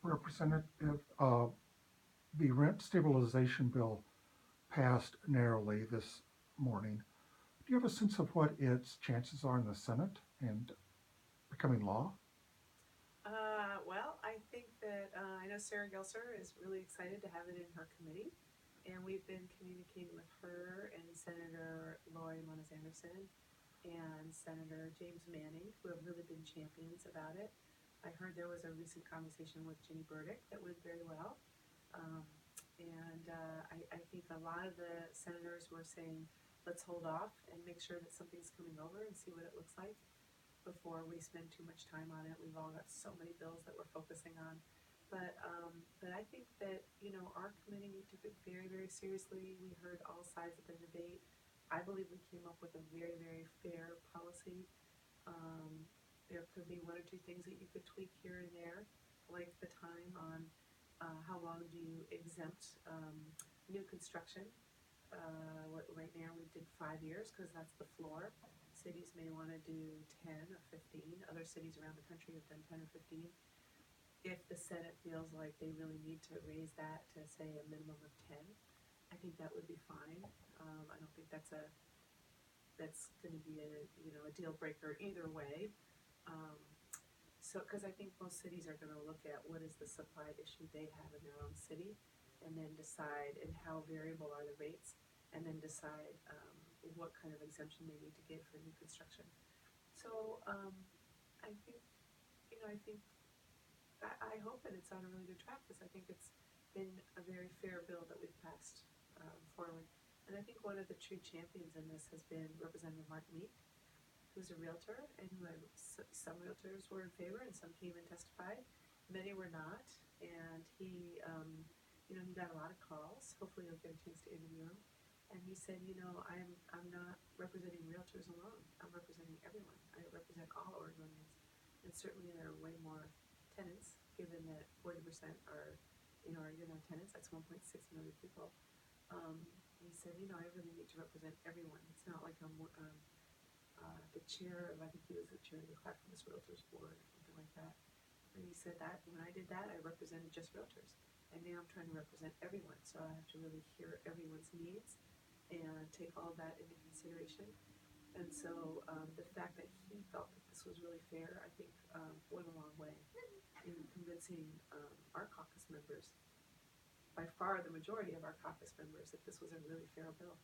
Representative, the rent stabilization bill passed narrowly this morning. Do you have a sense of what its chances are in the Senate and becoming law? Well, I think that I know Sarah Gelser is really excited to have it in her committee, and we've been communicating with her and Senator Lori Monas Anderson and Senator James Manning, who have really been champions about it. I heard there was a recent conversation with Ginny Burdick that went very well. Um, and I think a lot of the senators were saying, let's hold off and make sure that something's coming over and see what it looks like before we spend too much time on it. We've all got so many bills that we're focusing on. But I think that, our committee took it very, very seriously. We heard all sides of the debate. I believe we came up with a very, very fair policy. There could be one or two things that you could tweak here and there, like the time on how long do you exempt new construction. Right now we did 5 years because that's the floor. Cities may want to do 10 or 15. Other cities around the country have done 10 or 15. If the Senate feels like they really need to raise that to say a minimum of 10, I think that would be fine. I don't think that's going to be a deal breaker either way. Um, because I think most cities are going to look at what is the supply issue they have in their own city, and then decide and how variable are the rates, and then decide what kind of exemption they need to get for new construction. So I think I think I hope that it's on a really good track because I think it's been a very fair bill that we've passed forward. And I think one of the true champions in this has been Representative Mark Meek, who's a realtor, and some realtors were in favor and some came and testified. Many were not, and he got a lot of calls. Hopefully, you'll get a chance to interview him. And he said, I'm not representing realtors alone. I'm representing everyone. I represent all Oregonians, and certainly there are way more tenants, given that 40% are in Oregon are tenants. That's 1.6 million people. He said, I really need to represent everyone. It's not like I'm the chair of, I think he was the chair of the Clackamas Realtors Board or something like that. And he said that when I did that, I represented just realtors. And now I'm trying to represent everyone. So I have to really hear everyone's needs and take all of that into consideration. And so the fact that he felt that this was really fair, I think, went a long way in convincing our caucus members, by far the majority of our caucus members, that this was a really fair bill.